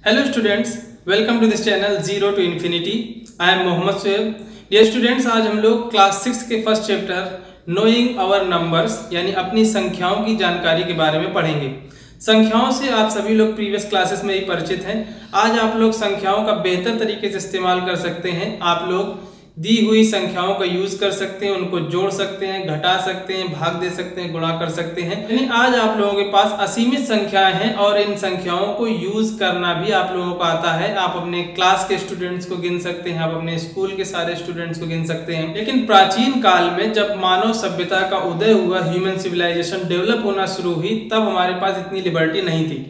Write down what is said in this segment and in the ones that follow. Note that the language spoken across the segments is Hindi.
Hello students, welcome to this channel Zero to Infinity. I am Mohammad Shoaib. Dear students, आज हम लोग क्लास 6 के first chapter knowing our numbers यानी अपनी संख्याओं की जानकारी के बारे में पढ़ेंगे. संख्याओं से आप सभी लोग प्रीवियस क्लासेस में ही परिचित हैं. आज आप लोग संख्याओं का बेहतर तरीके से इस्तेमाल कर सकते हैं. आप लोग दी हुई संख्याओं का यूज कर सकते हैं, उनको जोड़ सकते हैं, घटा सकते हैं, भाग दे सकते हैं, गुणा कर सकते हैं. यानी आज आप लोगों के पास असीमित संख्याएं हैं और इन संख्याओं को यूज करना भी आप लोगों को आता है. आप अपने क्लास के स्टूडेंट्स को गिन सकते हैं, आप अपने स्कूल के सारे स्टूडेंट्स को गिन सकते हैं. लेकिन प्राचीन काल में जब मानव सभ्यता का उदय हुआ, ह्यूमन सिविलाइजेशन डेवलप होना शुरू हुई, तब हमारे पास इतनी लिबर्टी नहीं थी.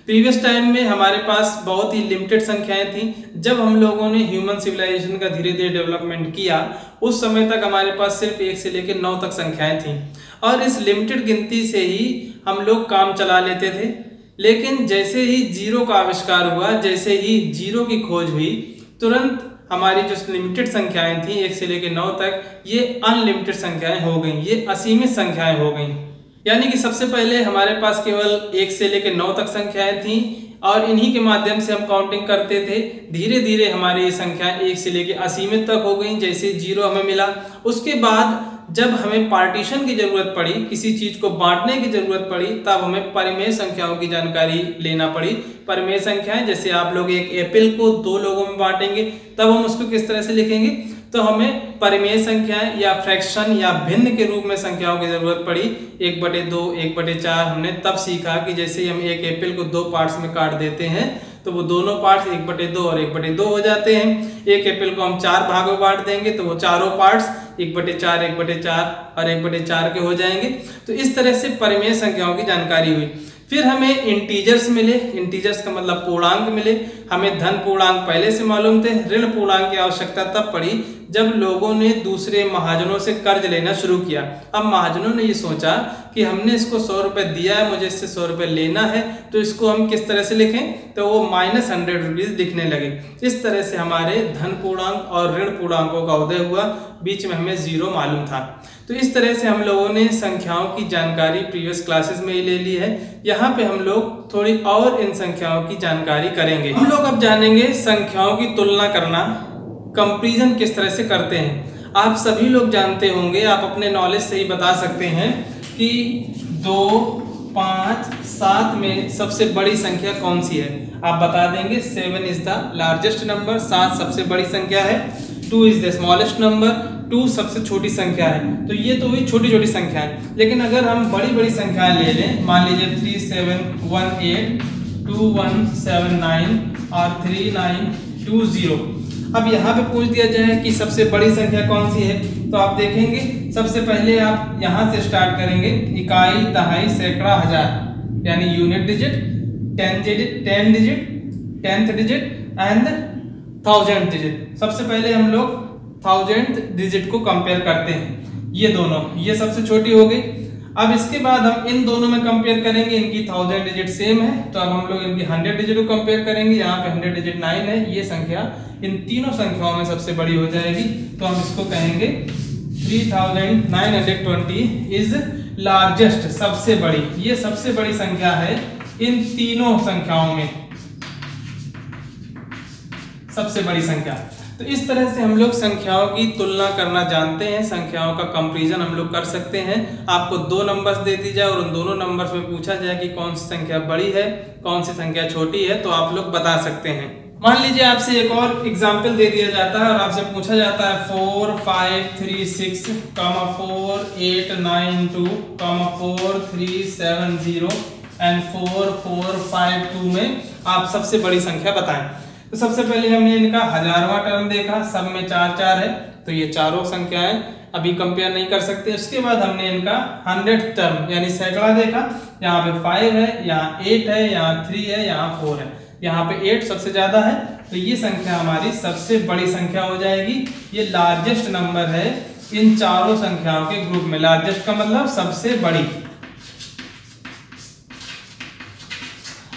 प्रीवियस टाइम में हमारे पास बहुत ही लिमिटेड संख्याएं थी. जब हम लोगों ने ह्यूमन सिविलाइजेशन का धीरे धीरे डेवलपमेंट किया, उस समय तक हमारे पास सिर्फ 1 से लेकर 9 तक संख्याएं थी और इस लिमिटेड गिनती से ही हम लोग काम चला लेते थे. लेकिन जैसे ही जीरो का आविष्कार हुआ, जैसे ही जीरो की खोज हुई, तुरंत हमारी जो लिमिटेड संख्याएं थी 1 से लेकर 9 तक, ये अनलिमिटेड संख्याएं हो गई, ये असीमित संख्याएं हो गई. यानी कि सबसे पहले हमारे पास केवल 1 से लेकर 9 तक संख्याएं थी और इन्हीं के माध्यम से हम काउंटिंग करते थे. धीरे धीरे हमारी ये संख्याएं 1 से लेकर असीमित तक हो गई. जैसे जीरो हमें मिला, उसके बाद जब हमें पार्टीशन की जरूरत पड़ी, किसी चीज को बांटने की जरूरत पड़ी, तब हमें परिमेय संख्याओं की जानकारी लेना पड़ी. परिमेय संख्याएं, जैसे आप लोग एक एप्पल को 2 लोगों में बांटेंगे, तब हम उसको किस तरह से लिखेंगे, तो हमें परिमेय संख्याएं या फ्रैक्शन या भिन्न के रूप में संख्याओं की जरूरत पड़ी. 1/2, 1/4 हमने तब सीखा कि जैसे हम एक एप्पल को 2 पार्ट्स में काट देते हैं तो वो दोनों पार्ट्स 1/2 और 1/2 हो जाते हैं. एक एप्पल को हम 4 भागों में बांट देंगे तो वो चारों पार्ट्स 1/4, 1/4 और 1/4 के हो जाएंगे. तो इस तरह से परिमेय संख्याओं की जानकारी हुई. फिर हमें इंटीजर्स मिले. इंटीजर्स का मतलब पूर्णांक मिले. हमें धन पूर्णांक पहले से मालूम थे. ऋण पूर्णांक की आवश्यकता तब पड़ी जब लोगों ने दूसरे महाजनों से कर्ज लेना शुरू किया. अब महाजनों ने ये सोचा कि हमने इसको 100 रुपए दिया है, मुझे इससे 100 रुपए लेना है, तो इसको हम किस तरह से लिखें, तो वो -100 रुपीज दिखने लगे. इस तरह से हमारे धन पूर्णांक और ऋण पूर्णांकों का उदय हुआ. बीच में हमें जीरो मालूम था. तो इस तरह से हम लोगों ने संख्याओं की जानकारी प्रीवियस क्लासेस में ही ले ली है. यहाँ पे हम लोग थोड़ी और इन संख्याओं की जानकारी करेंगे. हम लोग अब जानेंगे संख्याओं की तुलना करना, कंपैरिजन किस तरह से करते हैं. आप सभी लोग जानते होंगे, आप अपने नॉलेज से ही बता सकते हैं कि 2, 5, 7 में सबसे बड़ी संख्या कौन सी है. आप बता देंगे 7 इज द लार्जेस्ट नंबर, 7 सबसे बड़ी संख्या है, 2 इज द स्मॉलेस्ट नंबर, 2 सबसे छोटी संख्या है. तो ये तो हुई छोटी छोटी संख्याएं. लेकिन अगर हम बड़ी बड़ी संख्याएं ले लें, मान लीजिए 3718, 2179 और 3920. अब यहाँ पे पूछ दिया जाए कि सबसे बड़ी संख्या कौन सी है, तो आप देखेंगे सबसे पहले आप यहाँ से स्टार्ट करेंगे. इकाई, दहाई, सैकड़ा, हजार, यानी unit digit, 10 digit, 10th digit and 1000th digit. सबसे पहले हम लोग 1000th डिजिट को कंपेयर करते हैं. ये दोनों, ये सबसे छोटी हो गई. अब इसके बाद हम इन दोनों में कंपेयर करेंगे. इनकी 1000 डिजिट सेम है, तो अब हम लोग इनकी 100 डिजिट को कंपेयर करेंगे. यहाँ पे 100 डिजिट 9 है. ये संख्या इन तीनों संख्याओं में सबसे बड़ी हो जाएगी. तो हम इसको कहेंगे 3920 इज लार्जेस्ट, सबसे बड़ी. ये सबसे बड़ी संख्या है इन तीनों संख्याओं में, सबसे बड़ी संख्या. तो इस तरह से हम लोग संख्याओं की तुलना करना जानते हैं. संख्याओं का कंपैरिजन हम लोग कर सकते हैं. आपको 2 नंबर्स दे दी जाए और उन दोनों नंबर्स में पूछा जाए कि कौन सी संख्या बड़ी है, कौन सी संख्या छोटी है, तो आप लोग बता सकते हैं. मान लीजिए आपसे एक और एग्जाम्पल दे दिया जाता है और आपसे पूछा जाता है 4, 5, 3, 6, 4, 8, 9, 2, 4, 3, 7, 0 एंड 4, 4, 5, 2 में आप सबसे बड़ी संख्या बताएं. तो सबसे पहले हमने इनका हजारवां टर्म देखा, सब में 4 4 है, तो ये चारों संख्याएं अभी कंपेयर नहीं कर सकते. उसके बाद हमने इनका 100th टर्म यानी सैकड़ा देखा. यहाँ पे 5 है, यहाँ 8 है, यहाँ 3 है, यहाँ 4 है, यहाँ पे 8 सबसे ज्यादा है. तो ये संख्या हमारी सबसे बड़ी संख्या हो जाएगी. ये लार्जेस्ट नंबर है इन चारों संख्याओं के ग्रुप में. लार्जेस्ट का मतलब सबसे बड़ी.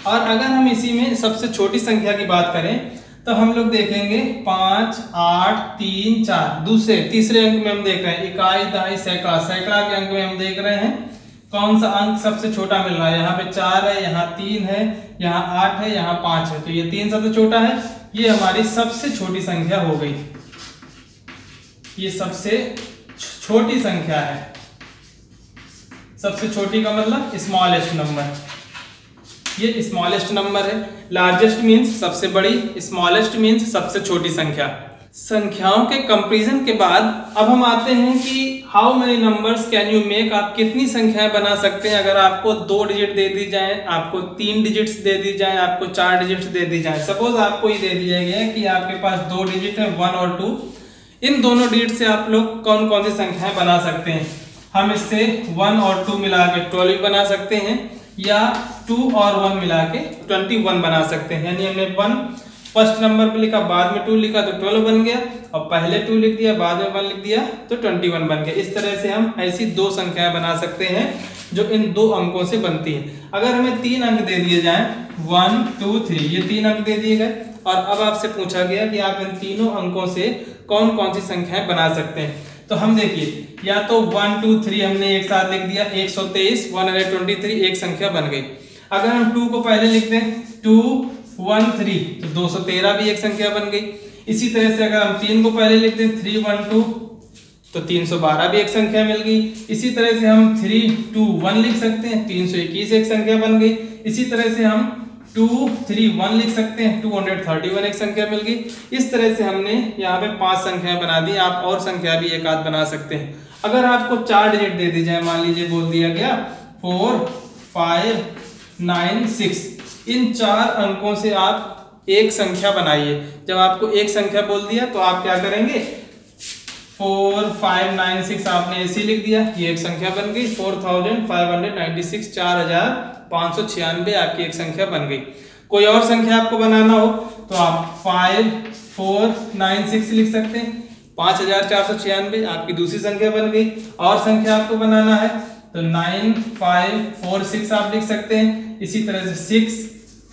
और अगर हम इसी में सबसे छोटी संख्या की बात करें तो हम लोग देखेंगे 5, 8, 3, 4. तीसरे अंक में हम देख रहे हैं इकाई, दहाई, सैकड़ा. सैकड़ा के अंक में हम देख रहे हैं कौन सा अंक सबसे छोटा मिल रहा है। यहाँ पे 4 है, यहाँ 3 है, यहाँ 8 है, यहाँ 5 है, तो ये 3 सबसे छोटा है। ये हमारी सबसे छोटी संख्या हो गई, ये सबसे छोटी संख्या है। सबसे छोटी का मतलब स्मॉलेस्ट नंबर, ये स्मॉलेस्ट नंबर है। लार्जेस्ट मीन्स सबसे बड़ी, स्मॉलेस्ट मीन्स सबसे छोटी संख्या। संख्याओं के कंपैरिजन के बाद अब हम आते हैं कि how many numbers can you make, आप कितनी संख्याएं बना सकते हैं। अगर आपको 2 डिजिट दे दी जाए, आपको 3 डिजिट्स दे दी जाए, आपको 4 डिजिट्स दे दी जाए। सपोज आपको ये दे दिया गया है कि आपके पास 2 डिजिट है, 1 और 2। इन दोनों डिजिट से आप लोग कौन कौन सी संख्याएं बना सकते हैं। हम इससे 1 और 2 मिला के 12 बना सकते हैं, या 2 और 1 मिला के 21 बना सकते हैं। यानी हमने 1 फर्स्ट नंबर पे लिखा, बाद में 2 लिखा तो 12 बन गया, और पहले 2 लिख दिया, बाद में 1 लिख दिया तो 21 बन गया। इस तरह से हम ऐसी 2 संख्याएं बना सकते हैं जो इन 2 अंकों से बनती है। अगर हमें 3 अंक दे दिए जाएं, 1 2 3, ये 3 अंक दे दिए गए, और अब आपसे पूछा गया कि आप इन तीनों अंकों से कौन कौन सी संख्याएं बना सकते हैं। तो हम देखिए, या तो 1 2 3 हमने एक साथ लिख दिया, 123 123 एक संख्या बन गई। अगर हम 2 को पहले लिखते हैं, 2 1 3, तो 213 भी एक संख्या बन गई। इसी तरह से अगर हम 3 को पहले लिखते हैं, 3 1 2, तो 312 भी एक संख्या मिल गई। इसी तरह से हम 3 2 1 लिख सकते हैं, 321 एक संख्या बन गई। इसी तरह से हम 2 3 1 लिख सकते हैं, 231 एक संख्या मिल गई। इस तरह से हमने यहाँ पे 5 संख्याएं बना दी। आप और संख्या भी एक आध बना सकते हैं। अगर आपको 4 डिजिट दे दी जाए, मान लीजिए बोल दिया गया 4 5 9 6, इन 4 अंकों से आप एक संख्या बनाइए। जब आपको एक संख्या बोल दिया तो आप क्या करेंगे, 4 5 9 6 आपने ऐसे लिख दिया, ये एक संख्या बन गई। 4596, 4596 आपकी एक संख्या बन गई। कोई और संख्या आपको बनाना हो तो आप 5 4 9 6 लिख सकते हैं, 5496 आपकी दूसरी संख्या बन गई। और संख्या आपको बनाना है तो 9 5 4 6 आप लिख सकते हैं। इसी तरह से 6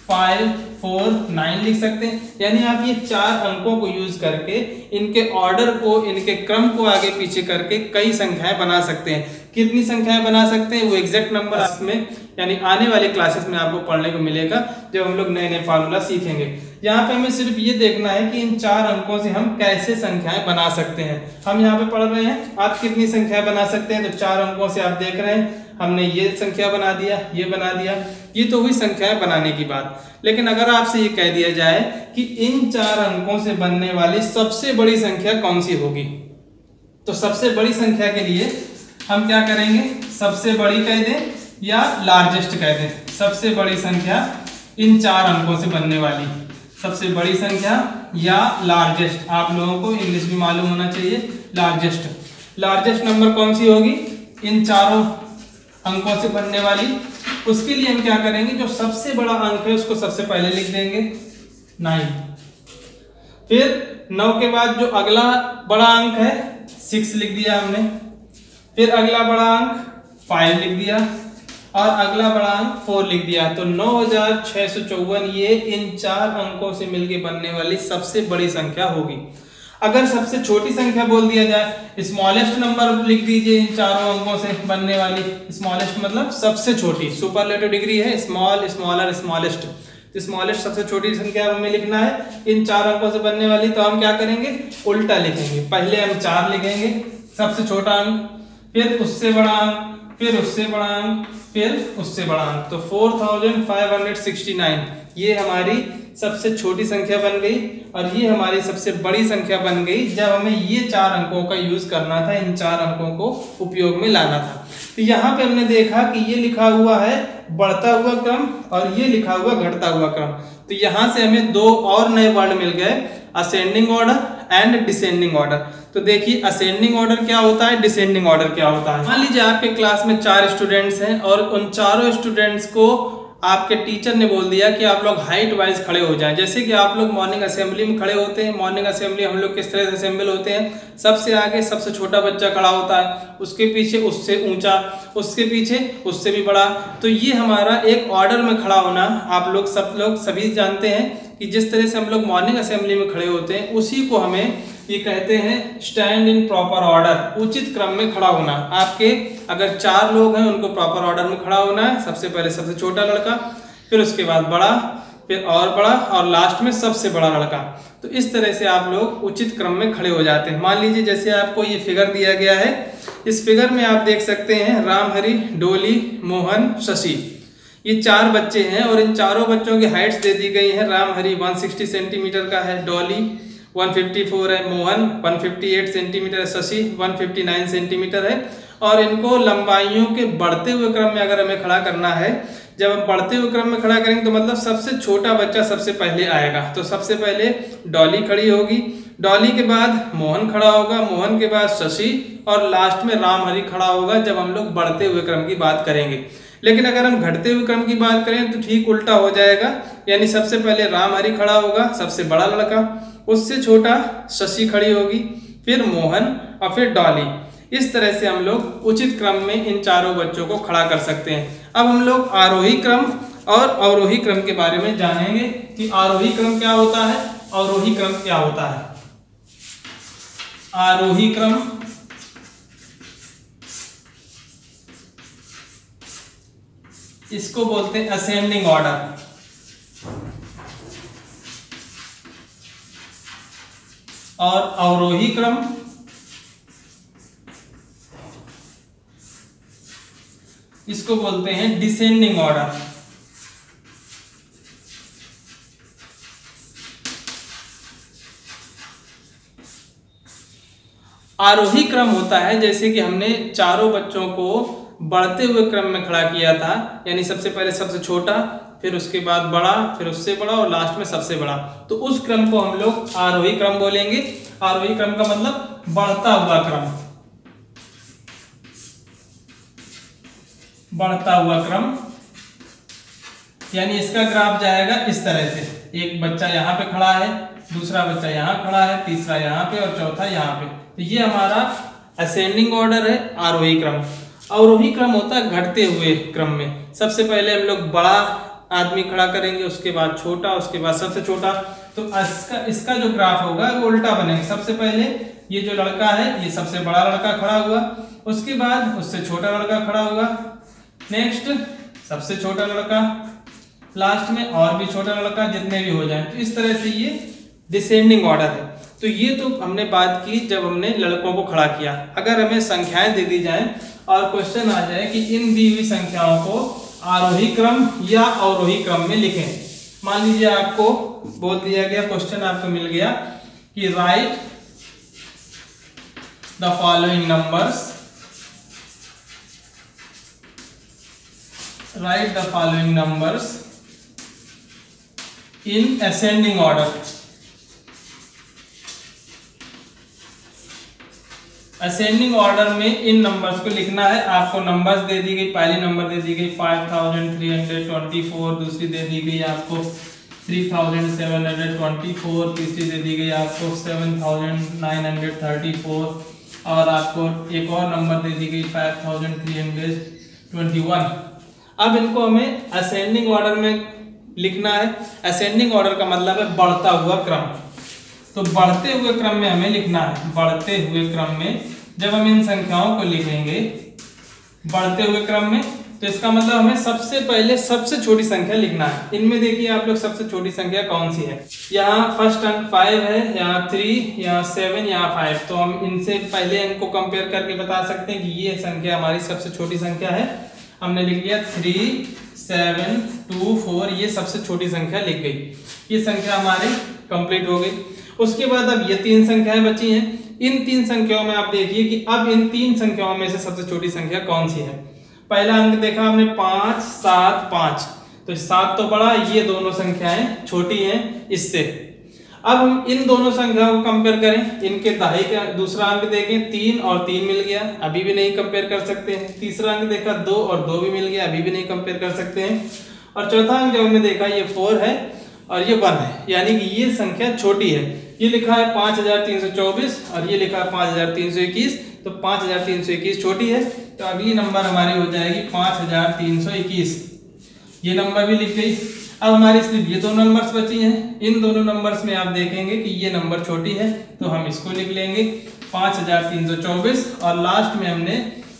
5 4 9 लिख सकते हैं। यानी आप ये 4 अंकों को यूज करके इनके ऑर्डर को, इनके क्रम को आगे पीछे करके कई संख्याएं बना सकते हैं। कितनी संख्याएं बना सकते हैं वो एग्जैक्ट नंबर में यानी आने वाले क्लासेस में आपको पढ़ने को मिलेगा, जब हम लोग नए नए फार्मूला सीखेंगे। यहाँ पे हमें सिर्फ ये देखना है कि इन 4 अंकों से हम कैसे संख्याएं बना सकते हैं। हम यहाँ पे पढ़ रहे हैं आप कितनी संख्याएं बना सकते हैं, तो 4 अंकों से आप देख रहे हैं हमने ये संख्या बना दिया, ये बना दिया, ये तो हुई संख्याएं बनाने की बात। लेकिन अगर आपसे ये कह दिया जाए कि इन 4 अंकों से बनने वाली सबसे बड़ी संख्या कौन सी होगी, तो सबसे बड़ी संख्या के लिए हम क्या करेंगे, सबसे बड़ी कह दें या लार्जेस्ट कह दें। सबसे बड़ी संख्या इन 4 अंकों से बनने वाली सबसे बड़ी संख्या या लार्जेस्ट, आप लोगों को इंग्लिश भी मालूम होना चाहिए। लार्जेस्ट नंबर कौन सी होगी इन 4 अंकों से बनने वाली। उसके लिए हम क्या करेंगे, जो सबसे बड़ा अंक है उसको सबसे पहले लिख देंगे 9। फिर 9 के बाद जो अगला बड़ा अंक है 6 लिख दिया हमने। फिर अगला बड़ा अंक 5 लिख दिया और अगला बड़ा अंक 4 लिख दिया। तो 9654 ये इन 4 अंकों से मिलकर बनने वाली सबसे बड़ी संख्या होगी। अगर सबसे छोटी संख्या बोल दिया जाए, स्मॉलेस्ट नंबर लिख दीजिए इन 4 अंकों से बनने वाली। स्मॉलेस्ट मतलब सबसे छोटी, सुपरलेटिव डिग्री है स्मॉल स्मॉलर स्मॉलेस्ट। तो स्मॉलेस्ट सबसे छोटी संख्या हमें लिखना है इन 4 अंकों से बनने वाली। तो हम क्या करेंगे, उल्टा लिखेंगे। पहले हम 4 लिखेंगे सबसे छोटा अंक, फिर उससे बड़ा अंक, फिर उससे बड़ा अंक, फिर उससे बड़ा अंक। तो 4569 ये हमारी सबसे छोटी संख्या बन गई और ये हमारी सबसे बड़ी संख्या बन गई जब हमें ये 4 अंकों का यूज करना था, इन 4 अंकों को उपयोग में लाना था। तो यहाँ पे हमने देखा कि ये लिखा हुआ है बढ़ता हुआ क्रम और ये लिखा हुआ घटता हुआ क्रम। तो यहाँ से हमें 2 और नए वर्ड मिल गए, ascending order and descending order. तो देखिए असेंडिंग ऑर्डर क्या होता है, डिसेंडिंग ऑर्डर क्या होता है। मान लीजिए आपके क्लास में 4 स्टूडेंट्स हैं और उन चारों स्टूडेंट्स को आपके टीचर ने बोल दिया कि आप लोग हाइट वाइज खड़े हो जाएं। जैसे कि आप लोग मॉर्निंग असेंबली में खड़े होते हैं, मॉर्निंग असेंबली हम लोग किस तरह से असेंबल होते हैं, सबसे आगे सबसे छोटा बच्चा खड़ा होता है, उसके पीछे उससे ऊंचा, उसके पीछे उससे भी बड़ा। तो ये हमारा एक ऑर्डर में खड़ा होना आप लोग सभी जानते हैं कि जिस तरह से हम लोग मॉर्निंग असेंबली में खड़े होते हैं उसी को हमें ये कहते हैं स्टैंड इन प्रॉपर ऑर्डर, उचित क्रम में खड़ा होना। आपके अगर 4 लोग हैं उनको प्रॉपर ऑर्डर में खड़ा होना है। सबसे पहले सबसे छोटा लड़का, फिर उसके बाद बड़ा, फिर और बड़ा, और लास्ट में सबसे बड़ा लड़का। तो इस तरह से आप लोग उचित क्रम में खड़े हो जाते हैं। मान लीजिए जैसे आपको ये फिगर दिया गया है, इस फिगर में आप देख सकते हैं राम, हरि, डोली, मोहन, शशि, ये 4 बच्चे हैं और इन चारों बच्चों की हाइट्स दे दी गई है। राम हरि 160 सेंटीमीटर का है, डॉली 154 है, मोहन 158 सेंटीमीटर है, शशि 159 सेंटीमीटर है। और इनको लंबाइयों के बढ़ते हुए क्रम में अगर हमें खड़ा करना है, जब हम बढ़ते हुए क्रम में खड़ा करेंगे तो मतलब सबसे छोटा बच्चा सबसे पहले आएगा। तो सबसे पहले डॉली खड़ी होगी, डॉली के बाद मोहन खड़ा होगा, मोहन के बाद शशि, और लास्ट में राम हरि खड़ा होगा जब हम लोग बढ़ते हुए क्रम की बात करेंगे। लेकिन अगर हम घटते हुए क्रम की बात करें तो ठीक उल्टा हो जाएगा, यानी सबसे पहले राम हरि खड़ा होगा, सबसे बड़ा लड़का, उससे छोटा शशि खड़ी होगी, फिर मोहन और फिर डॉली। इस तरह से हम लोग उचित क्रम में इन चारों बच्चों को खड़ा कर सकते हैं। अब हम लोग आरोही क्रम और अवरोही क्रम के बारे में जानेंगे कि आरोही क्रम क्या होता है, अवरोही क्रम क्या होता है। आरोही क्रम इसको बोलते हैं असेंडिंग ऑर्डर, और अवरोही क्रम इसको बोलते हैं डिसेंडिंग ऑर्डर। आरोही क्रम होता है जैसे कि हमने चारों बच्चों को बढ़ते हुए क्रम में खड़ा किया था, यानी सबसे पहले सबसे छोटा, फिर उसके बाद बड़ा, फिर उससे बड़ा और लास्ट में सबसे बड़ा। तो उस क्रम को हम लोग आरोही क्रम बोलेंगे। आरोही क्रम का मतलब बढ़ता हुआ क्रम, बढ़ता हुआ क्रम, यानी इसका ग्राफ जाएगा इस तरह से, एक बच्चा यहाँ पे खड़ा है, दूसरा बच्चा यहाँ खड़ा है, तीसरा यहाँ पे और चौथा यहाँ पे। तो ये हमारा असेंडिंग ऑर्डर है, आरोही क्रम। अवरोही क्रम होता है घटते हुए क्रम में। सबसे पहले हम लोग बड़ा आदमी खड़ा करेंगे, उसके बाद छोटा, उसके बाद सबसे छोटा। तो इसका जो ग्राफ होगा वो उल्टा बनेगा। सबसे पहले ये जो लड़का है ये सबसे बड़ा लड़का खड़ा हुआ, उसके बाद उससे छोटा लड़का खड़ा हुआ, नेक्स्ट सबसे छोटा लड़का, लास्ट में और भी छोटा लड़का, जितने भी हो जाए। तो इस तरह से ये डिसेंडिंग ऑर्डर है। तो ये तो हमने बात की जब हमने लड़कों को खड़ा किया। अगर हमें संख्याएं दे दी जाएं और क्वेश्चन आ जाए कि इन दी हुई संख्याओं को आरोही क्रम या अवरोही क्रम में लिखें। मान लीजिए आपको बोल दिया गया, क्वेश्चन आपको मिल गया कि right the following numbers, right the following numbers in ascending order. Ascending order में इन नंबर्स को लिखना है। आपको नंबर्स दे दी गई, पहली नंबर दे दी गई 5324, दूसरी दे दी गई आपको 3724, तीसरी दे दी गई आपको 7934, और आपको एक और नंबर दे दी गई 5321। अब इनको हमें असेंडिंग ऑर्डर में लिखना है। असेंडिंग ऑर्डर का मतलब है बढ़ता हुआ क्रम। तो बढ़ते हुए क्रम में हमें लिखना है। बढ़ते हुए क्रम में जब हम इन संख्याओं को लिखेंगे बढ़ते हुए क्रम में, तो इसका मतलब हमें सबसे पहले सबसे छोटी संख्या लिखना है। इनमें देखिए आप लोग सबसे छोटी संख्या कौन सी है। यहाँ फर्स्ट अंक 5 है, यहाँ 3, यहाँ 7, यहाँ 5। तो हम इनसे पहले इनको कंपेयर करके बता सकते हैं कि ये संख्या हमारी सबसे छोटी संख्या है। हमने लिख लिया 3, 7, 2, 4, ये सबसे छोटी संख्या लिख गई। ये संख्या हमारी कंप्लीट हो गई। उसके बाद अब ये 3 संख्याएं बची हैं। इन 3 संख्याओं में आप देखिए कि अब इन 3 संख्याओं में से सबसे छोटी संख्या कौन सी है। पहला अंक देखा हमने 5, 7, 5, तो 7 तो बड़ा, ये दोनों संख्याएं छोटी हैं इससे। अब हम इन दोनों संख्याओं को कंपेयर करें, इनके दाहिने का दूसरा अंक देखें 3 और 3 मिल गया, अभी भी नहीं कंपेयर कर सकते हैं। तीसरा अंक देखा 2 और 2 भी मिल गया, अभी भी नहीं कंपेयर कर सकते हैं। और चौथा अंक जब हमने देखा ये 4 है और ये 1 है, यानी कि ये संख्या छोटी है। ये लिखा है 5324 और ये लिखा है 5321, तो 5321 छोटी है। तो अगली नंबर हमारी हो जाएगी 5321, ये नंबर भी लिख गई। अब हमारी सिर्फ ये दो नंबर्स बची हैं। इन दोनों नंबर्स में आप देखेंगे कि ये नंबर छोटी है तो हम इसको लिख लेंगे 5324 और लास्ट में हमने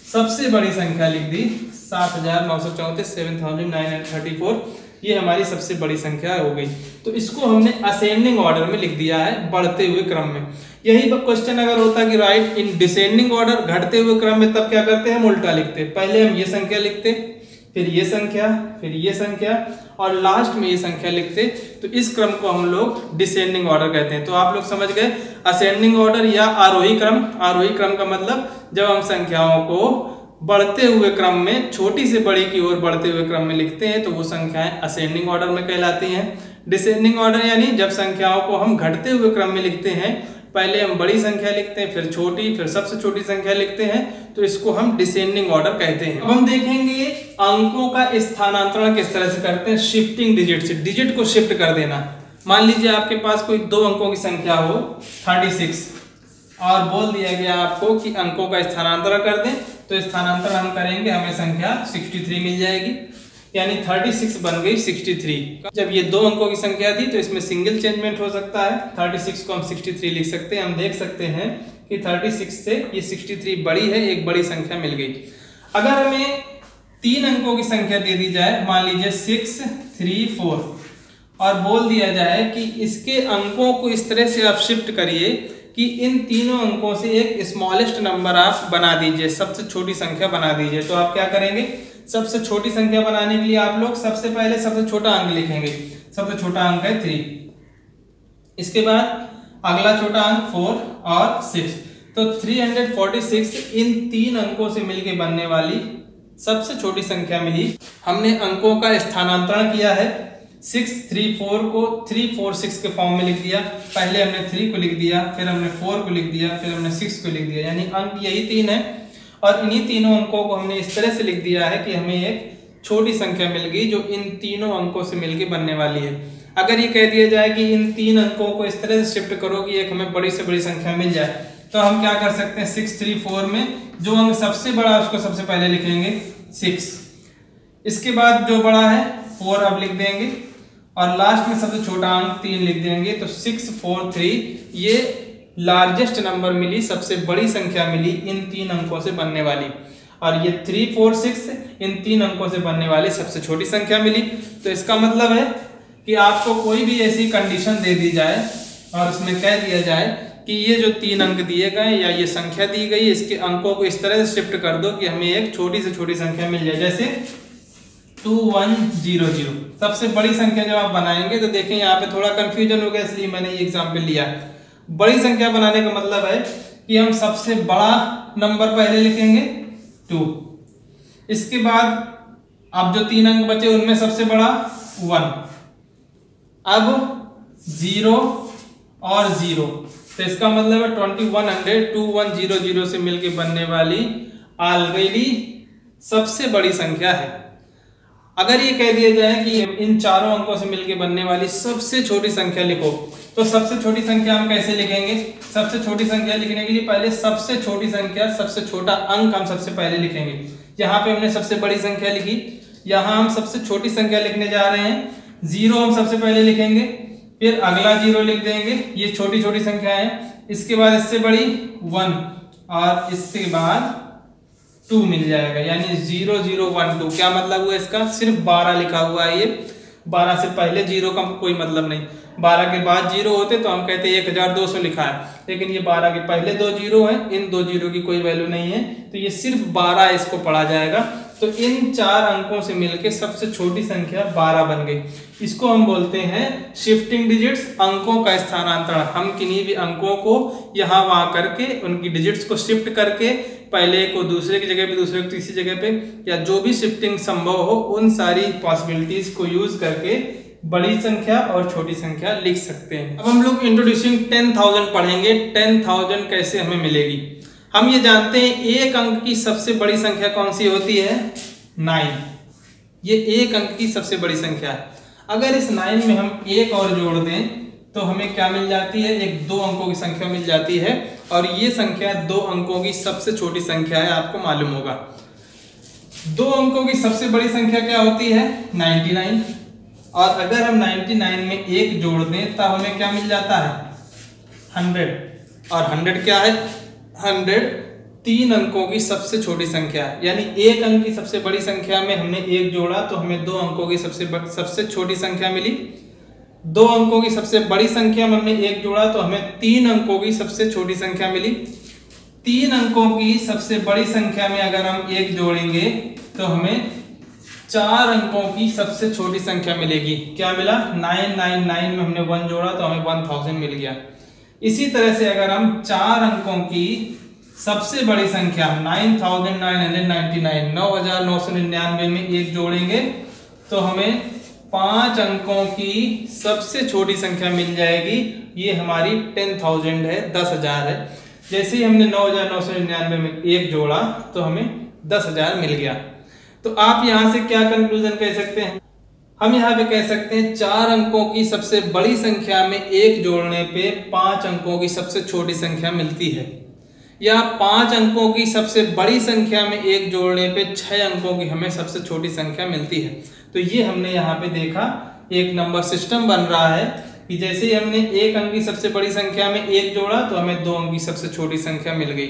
सबसे बड़ी संख्या लिख दी 7934 7934। ये हमारी सबसे बड़ी संख्या हो गई। तो इसको हमने असेंडिंग ऑर्डर में लिख दिया है, बढ़ते हुए क्रम में। यही क्वेश्चन अगर होता कि राइट इन डिसेंडिंग ऑर्डर, घटते हुए क्रम में, तब क्या करते हैं हम उल्टा लिखते। पहले हम ये संख्या लिखते, फिर ये संख्या, फिर ये संख्या और लास्ट में ये संख्या लिखते। तो इस क्रम को हम लोग डिसेंडिंग ऑर्डर कहते हैं। तो आप लोग समझ गए असेंडिंग ऑर्डर या आरोही क्रम। आरोही क्रम का मतलब जब हम संख्याओं को बढ़ते हुए क्रम में, छोटी से बड़ी की ओर बढ़ते हुए क्रम में लिखते हैं तो वो संख्याएं असेंडिंग ऑर्डर में कहलाती हैं। डिसेंडिंग ऑर्डर यानी जब संख्याओं को हम घटते हुए क्रम में लिखते हैं, पहले हम बड़ी संख्या लिखते हैं, फिर छोटी, फिर सबसे छोटी संख्या लिखते हैं, तो इसको हम डिसेंडिंग ऑर्डर कहते हैं। अब हम देखेंगे अंकों का स्थानांतरण किस तरह से करते हैं। शिफ्टिंग डिजिट से, डिजिट को शिफ्ट कर देना। मान लीजिए आपके पास कोई दो अंकों की संख्या हो 36 और बोल दिया गया आपको कि अंकों का स्थानांतरण कर दें, तो स्थानांतरण हम करेंगे, हमें संख्या 63 मिल जाएगी, यानी 36 बन गई 63। जब ये दो अंकों की संख्या थी तो इसमें सिंगल चेंजमेंट हो सकता है। 36 को हम 63 लिख सकते हैं। हम देख सकते हैं कि 36 से ये 63 बड़ी है, एक बड़ी संख्या मिल गई। अगर हमें तीन अंकों की संख्या दे दी जाए, मान लीजिए 6, 3, 4 और बोल दिया जाए कि इसके अंकों को इस तरह से आप शिफ्ट करिए कि इन तीनों अंकों से एक स्मॉलेस्ट नंबर आप बना दीजिए, सबसे छोटी संख्या बना दीजिए। तो आप क्या करेंगे, सबसे छोटी संख्या बनाने के लिए आप लोग सबसे पहले सबसे छोटा अंक लिखेंगे। सबसे छोटा अंक है 3, इसके बाद अगला छोटा अंक 4 और 6। तो 346 इन तीन अंकों से मिलकर बनने वाली सबसे छोटी संख्या मिली। हमने अंकों का स्थानांतरण किया है। 6, 3, 4 को 3, 4, 6 के फॉर्म में लिख दिया। पहले हमने 3 को लिख दिया, फिर हमने 4 को लिख दिया, फिर हमने 6 को लिख दिया, यानी अंक यही तीन है। और इन्हीं तीनों अंकों को हमने इस तरह से लिख दिया है कि हमें एक छोटी संख्या मिल गई जो इन तीनों अंकों से मिलकर बनने वाली है। अगर ये कह दिया जाए कि इन तीन अंकों को इस तरह से शिफ्ट करो कि एक हमें बड़ी से बड़ी संख्या मिल जाए, तो हम क्या कर सकते हैं, 6, 3, 4 में जो अंक सबसे बड़ा है उसको सबसे पहले लिखेंगे 6, इसके बाद जो बड़ा है 4 अब लिख देंगे और लास्ट में सबसे छोटा अंक 3 लिख देंगे। तो 6, 4, 3 ये लार्जेस्ट नंबर मिली, सबसे बड़ी संख्या मिली इन तीन अंकों से बनने वाली। और ये 3, 4, 6 इन तीन अंकों से बनने वाली सबसे छोटी संख्या मिली। तो इसका मतलब है कि आपको कोई भी ऐसी कंडीशन दे दी जाए और उसमें कह दिया जाए कि ये जो तीन अंक दिए गए या ये संख्या दी गई, इसके अंकों को इस तरह से शिफ्ट कर दो कि हमें एक छोटी से छोटी संख्या मिल जाए। जैसे 2100 सबसे बड़ी संख्या जब आप बनाएंगे तो देखें यहाँ पे थोड़ा कंफ्यूजन हो गया, इसलिए मैंने ये एग्जाम्पल लिया। बड़ी संख्या बनाने का मतलब है कि हम सबसे बड़ा नंबर पहले लिखेंगे 2, इसके बाद अब जो तीन अंक बचे उनमें सबसे बड़ा 1, अब 0 और 0। तो इसका मतलब है 2100 से मिलकर बनने वाली ऑलरेडी सबसे बड़ी संख्या है। अगर ये कह दिया जाए कि इन चारों अंकों से मिलकर बनने वाली सबसे छोटी संख्या लिखो, तो सबसे छोटी संख्या हम कैसे लिखेंगे। सबसे छोटी संख्या लिखने के लिए पहले सबसे छोटी संख्या, सबसे छोटा अंक हम सबसे पहले लिखेंगे। यहाँ पे हमने सबसे बड़ी संख्या लिखी, यहाँ हम सबसे छोटी संख्या लिखने जा रहे हैं। 0 हम सबसे पहले लिखेंगे, फिर अगला 0 लिख देंगे, ये छोटी छोटी संख्या है। इसके बाद इससे बड़ी 1 और इसके बाद 2 मिल जाएगा, यानी 0, 0, 1, 2। क्या मतलब हुआ इसका, सिर्फ 12 लिखा हुआ है। ये 12 से पहले 0 का कोई मतलब नहीं, 12 के बाद 0 होते तो हम कहते 1200 लिखा है, लेकिन ये 12 के पहले 2 0 है, इन 2 0 की कोई वैल्यू नहीं है, तो ये सिर्फ 12 इसको पढ़ा जाएगा। तो इन चार अंकों से मिलके सबसे छोटी संख्या 12 बन गई। इसको हम बोलते हैं शिफ्टिंग डिजिट्स, अंकों का स्थानांतरण। हम किन्हीं भी अंकों को यहाँ वहां करके उनकी डिजिट्स को शिफ्ट करके पहले को दूसरे की जगह पे, दूसरे को तीसरी जगह पे, या जो भी शिफ्टिंग संभव हो उन सारी पॉसिबिलिटीज को यूज करके बड़ी संख्या और छोटी संख्या लिख सकते हैं। अब हम लोग इंट्रोड्यूसिंग 10,000 पढ़ेंगे। 10,000 कैसे हमें मिलेगी। हम ये जानते हैं एक अंक की सबसे बड़ी संख्या कौन सी होती है, 9। ये एक अंक की सबसे बड़ी संख्या है। अगर इस 9 में हम एक और जोड़ दें तो हमें क्या मिल जाती है, एक 2 अंकों की संख्या मिल जाती है। और ये संख्या 2 अंकों की सबसे छोटी संख्या है, आपको मालूम होगा। 2 अंकों की सबसे बड़ी संख्या क्या होती है, 99। और अगर हम 99 में 1 जोड़ दें तब हमें क्या मिल जाता है 100। और 100 क्या है 100 3 अंकों की सबसे छोटी संख्या है, यानी 1 अंक की सबसे बड़ी संख्या में हमने 1 जोड़ा तो हमें 2 अंकों की सबसे छोटी संख्या मिली। 2 अंकों की सबसे बड़ी संख्या में हमने 1 जोड़ा तो हमें 3 अंकों की सबसे छोटी संख्या मिली। 3 अंकों की सबसे बड़ी संख्या में अगर हम 1 जोड़ेंगे तो हमें 4 अंकों की सबसे छोटी संख्या मिलेगी। क्या मिला 999 में हमने 1 जोड़ा तो हमें 1000 मिल गया। इसी तरह से अगर हम 4 अंकों की सबसे बड़ी संख्या 9999 में 1 जोड़ेंगे तो हमें 5 अंकों की सबसे छोटी संख्या मिल जाएगी। ये हमारी 10,000 है, 10,000 है। जैसे ही हमने 9999 में 1 जोड़ा तो हमें 10,000 मिल गया। तो आप यहां से क्या कंक्लूजन कह सकते हैं, हम यहाँ पे कह सकते हैं 4 अंकों की सबसे बड़ी संख्या में 1 जोड़ने पे 5 अंकों की सबसे छोटी संख्या मिलती है, या 5 अंकों की सबसे बड़ी संख्या में 1 जोड़ने पे 6 अंकों की हमें सबसे छोटी संख्या मिलती है। तो ये हमने यहाँ पे देखा एक नंबर सिस्टम बन रहा है कि जैसे ही हमने 1 अंक की सबसे बड़ी संख्या में 1 जोड़ा तो हमें 2 अंक की सबसे छोटी संख्या मिल गई।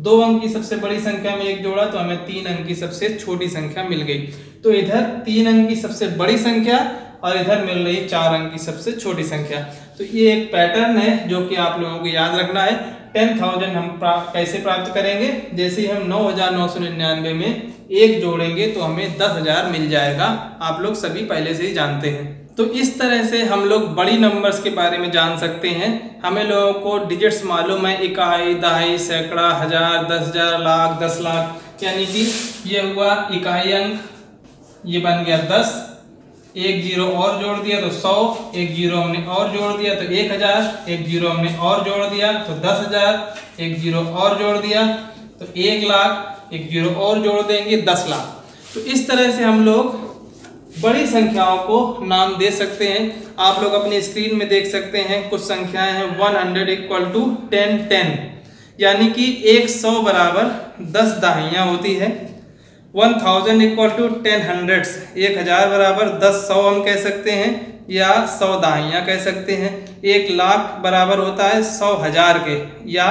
2 अंक की सबसे बड़ी संख्या में 1 जोड़ा तो हमें 3 अंक की सबसे छोटी संख्या मिल गई। तो इधर 3 अंक की सबसे बड़ी संख्या और इधर मिल रही 4 अंक की सबसे छोटी संख्या। तो ये एक पैटर्न है जो कि आप लोगों को याद रखना है। 10,000 हम कैसे प्राप्त करेंगे, जैसे ही हम 9999 में 1 जोड़ेंगे तो हमें 10,000 मिल जाएगा। आप लोग सभी पहले से ही जानते हैं। तो इस तरह से हम लोग बड़ी नंबर्स के बारे में जान सकते हैं। हमें लोगों को डिजिट्स मालूम है, इकाई, दहाई, सैकड़ा, हजार, 10,000, लाख, 10 लाख, यानी कि ये हुआ इकाई अंक, ये बन गया 10, 1 जीरो और जोड़ दिया तो 100, 1 जीरो हमने और जोड़ दिया तो 1000, 1 जीरो हमने और जोड़ दिया तो 10,000, 1 जीरो और जोड़ दिया तो 1 लाख, 1 जीरो और जोड़ देंगे 10 लाख। तो इस तरह से हम लोग बड़ी संख्याओं को नाम दे सकते हैं। आप लोग अपनी स्क्रीन में देख सकते हैं कुछ संख्याएं हैं 100 इक्वल टू 10 10, यानी कि 100 बराबर 10 दहाइयाँ होती है। 1000 इक्वल टू 10 हंड्रेड्स, 1000 बराबर 10 100 हम कह सकते हैं या 100 दहाइयाँ कह सकते हैं। 1 लाख बराबर होता है 100,000 के या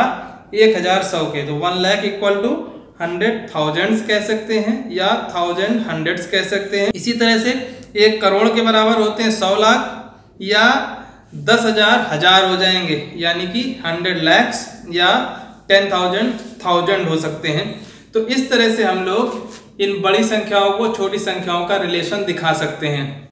1000 100 के। तो 1 लाख इक्वल टू 100 थाउजेंड्स कह सकते हैं या 1000 हंड्रेड्स कह सकते हैं। इसी तरह से 1 करोड़ के बराबर होते हैं 100 लाख या 10,000 हजार हो जाएंगे, यानी कि 100 lakhs या 10,000 थाउजेंड हो सकते हैं। तो इस तरह से हम लोग इन बड़ी संख्याओं को छोटी संख्याओं का रिलेशन दिखा सकते हैं।